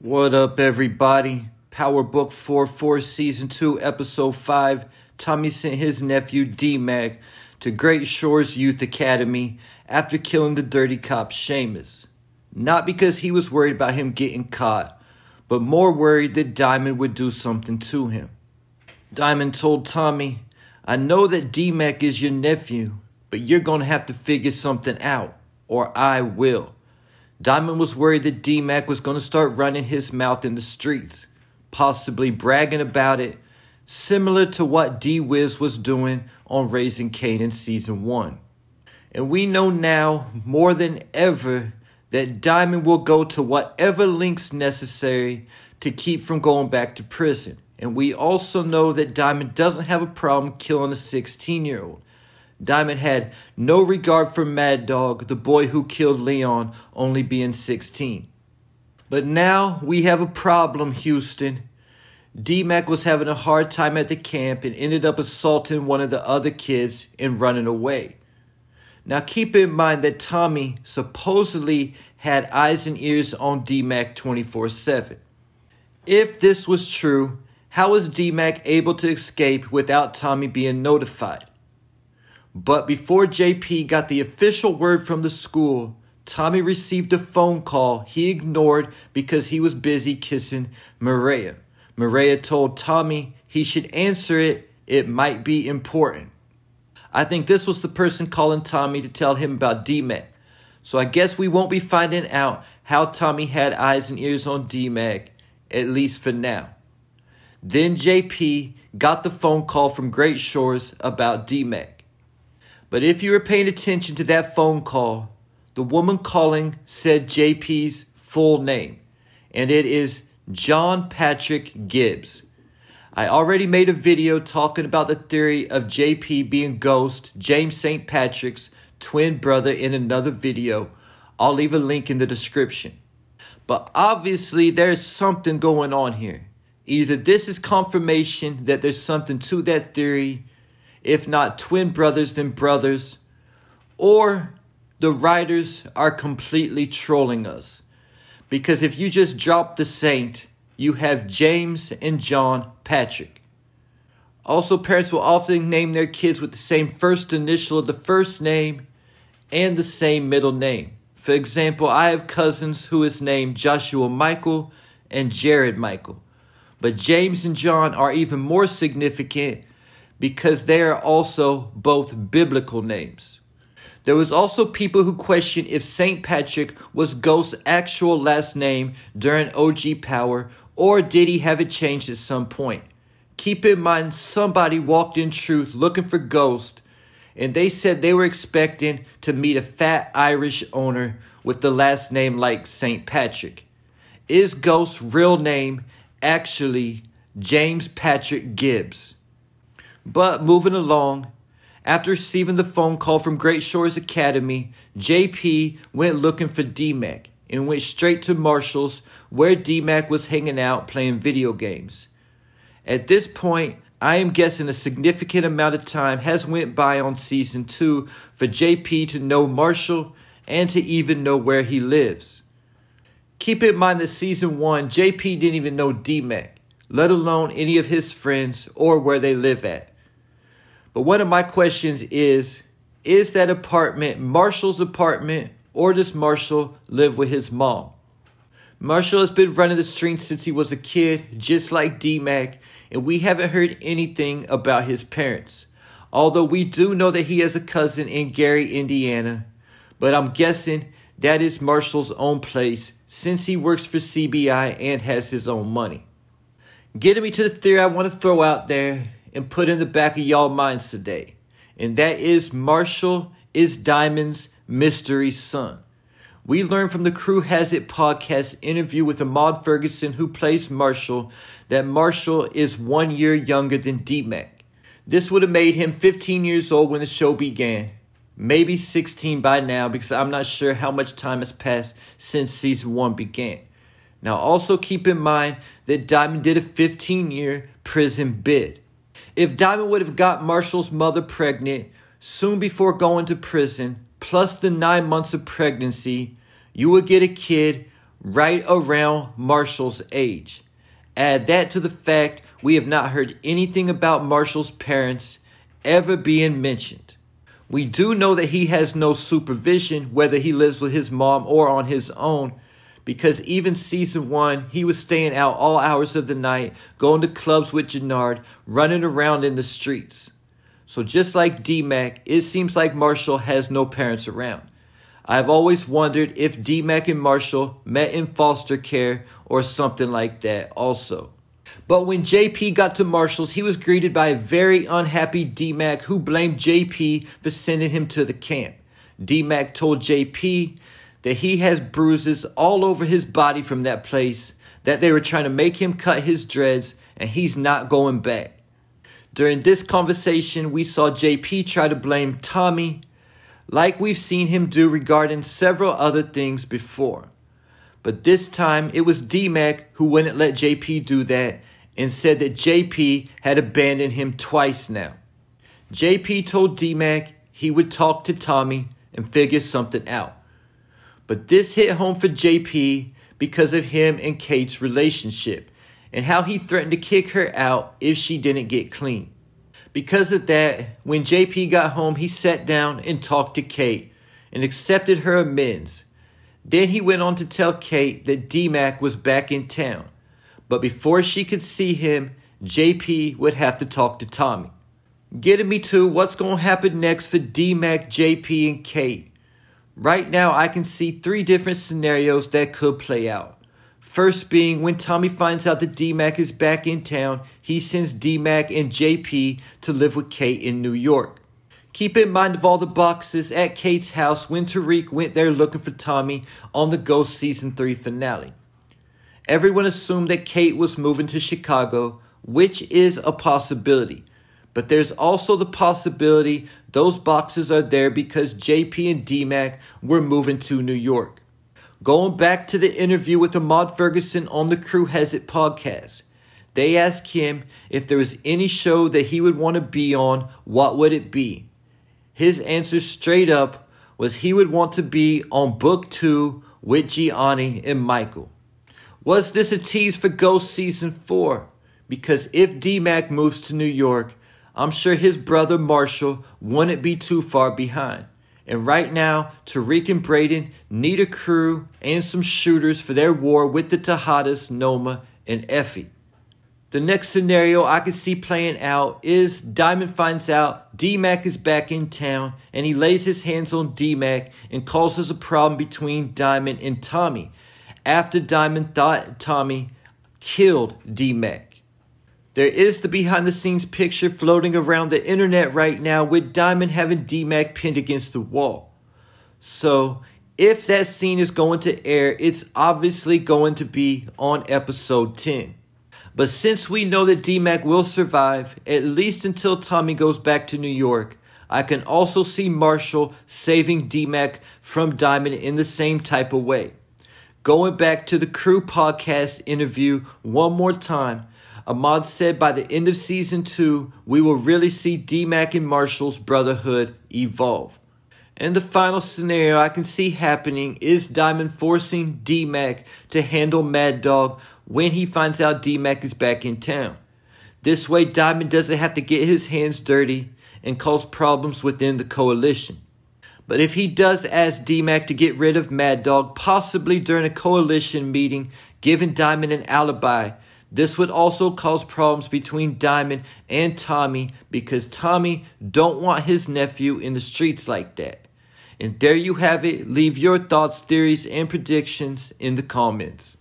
What up, everybody? Power Book 44, Season 2, Episode 5. Tommy sent his nephew D-Mac to Great Shores Youth Academy after killing the dirty cop Seamus. Not because he was worried about him getting caught, but more worried that Diamond would do something to him. Diamond told Tommy, "I know that D-Mac is your nephew, but you're gonna have to figure something out, or I will." Diamond was worried that D-Mac was going to start running his mouth in the streets, possibly bragging about it, similar to what D-Wiz was doing on Raising Kanan Season 1. And we know now, more than ever, that Diamond will go to whatever lengths necessary to keep from going back to prison. And we also know that Diamond doesn't have a problem killing a 16-year-old. Diamond had no regard for Mad Dog, the boy who killed Leon, only being 16. But now we have a problem, Houston. D-Mac was having a hard time at the camp and ended up assaulting one of the other kids and running away. Now keep in mind that Tommy supposedly had eyes and ears on D-Mac 24/7. If this was true, how was D-Mac able to escape without Tommy being notified? But before JP got the official word from the school, Tommy received a phone call he ignored because he was busy kissing Maria. Maria told Tommy he should answer it. It might be important. I think this was the person calling Tommy to tell him about D-Mac. So I guess we won't be finding out how Tommy had eyes and ears on D-Mac, at least for now. Then JP got the phone call from Great Shores about D-Mac. But if you were paying attention to that phone call, the woman calling said JP's full name, and it is John Patrick Gibbs. I already made a video talking about the theory of JP being Ghost, James St. Patrick's twin brother in another video. I'll leave a link in the description. But obviously there's something going on here. Either this is confirmation that there's something to that theory, if not twin brothers, then brothers, or the writers are completely trolling us. Because if you just drop the Saint, you have James and John Patrick. Also, parents will often name their kids with the same first initial of the first name and the same middle name. For example, I have cousins who is named Joshua Michael and Jared Michael. But James and John are even more significant because they are also both biblical names. There was also people who questioned if St. Patrick was Ghost's actual last name during OG Power, or did he have it changed at some point. Keep in mind, somebody walked in Truth looking for Ghost, and they said they were expecting to meet a fat Irish owner with the last name like St. Patrick. Is Ghost's real name actually James Patrick Gibbs? But moving along, after receiving the phone call from Great Shores Academy, JP went looking for D-Mac and went straight to Marshall's where D-Mac was hanging out playing video games. At this point, I am guessing a significant amount of time has went by on Season 2 for JP to know Marshall and to even know where he lives. Keep in mind that Season 1, JP didn't even know D-Mac, let alone any of his friends or where they live at. But one of my questions is that apartment Marshall's apartment, or does Marshall live with his mom? Marshall has been running the streets since he was a kid, just like D-Mac, and we haven't heard anything about his parents. Although we do know that he has a cousin in Gary, Indiana, but I'm guessing that is Marshall's own place since he works for CBI and has his own money. Getting me to the theory I want to throw out there and put in the back of y'all minds today, and that is Marshall is Diamond's mystery son. We learned from the Crew Has It podcast interview with Ahmad Ferguson, who plays Marshall, that Marshall is 1 year younger than D-Mac. This would have made him 15 years old when the show began, maybe 16 by now because I'm not sure how much time has passed since Season 1 began. Now also keep in mind that Diamond did a 15-year prison bid. If Diamond would have got Marshall's mother pregnant soon before going to prison, plus the 9 months of pregnancy, you would get a kid right around Marshall's age. Add that to the fact we have not heard anything about Marshall's parents ever being mentioned. We do know that he has no supervision, whether he lives with his mom or on his own, because even season 1, he was staying out all hours of the night, going to clubs with Jenard, running around in the streets. So just like D-Mac, it seems like Marshall has no parents around. I've always wondered if D-Mac and Marshall met in foster care or something like that also. But when JP got to Marshall's, he was greeted by a very unhappy D-Mac who blamed JP for sending him to the camp. D-Mac told JP that he has bruises all over his body from that place, that they were trying to make him cut his dreads, and he's not going back. During this conversation, we saw JP try to blame Tommy, like we've seen him do regarding several other things before. But this time, it was D-Mac who wouldn't let JP do that and said that JP had abandoned him twice now. JP told D-Mac he would talk to Tommy and figure something out. But this hit home for JP because of him and Kate's relationship and how he threatened to kick her out if she didn't get clean. Because of that, when JP got home, he sat down and talked to Kate and accepted her amends. Then he went on to tell Kate that D-Mac was back in town. But before she could see him, JP would have to talk to Tommy. Getting me to what's going to happen next for D-Mac, JP, and Kate. Right now, I can see 3 different scenarios that could play out. First being when Tommy finds out that D-Mac is back in town, he sends D-Mac and JP to live with Kate in New York. Keep in mind of all the boxes at Kate's house when Tariq went there looking for Tommy on the Ghost Season 3 finale. Everyone assumed that Kate was moving to Chicago, which is a possibility. But there's also the possibility those boxes are there because JP and D-Mac were moving to New York. Going back to the interview with Ahmad Ferguson on the Crew Has It podcast, they asked him if there was any show that he would want to be on, what would it be? His answer straight up was he would want to be on Book 2 with Gianni and Michael. Was this a tease for Ghost Season 4? Because if D-Mac moves to New York, I'm sure his brother Marshall wouldn't be too far behind. And right now, Tariq and Brayden need a crew and some shooters for their war with the Tejadas, Noma, and Effie. The next scenario I could see playing out is Diamond finds out D-Mac is back in town and he lays his hands on D-Mac and causes a problem between Diamond and Tommy after Diamond thought Tommy killed D-Mac. There is the behind-the-scenes picture floating around the internet right now with Diamond having D-Mac pinned against the wall. So, if that scene is going to air, it's obviously going to be on episode 10. But since we know that D-Mac will survive, at least until Tommy goes back to New York, I can also see Marshall saving D-Mac from Diamond in the same type of way. Going back to the Crew podcast interview one more time, Ahmad said by the end of Season 2, we will really see D-Mac and Marshall's brotherhood evolve. And the final scenario I can see happening is Diamond forcing D-Mac to handle Mad Dog when he finds out D-Mac is back in town. This way Diamond doesn't have to get his hands dirty and cause problems within the coalition. But if he does ask D-Mac to get rid of Mad Dog, possibly during a coalition meeting, giving Diamond an alibi, this would also cause problems between Diamond and Tommy because Tommy don't want his nephew in the streets like that. And there you have it. Leave your thoughts, theories, and predictions in the comments.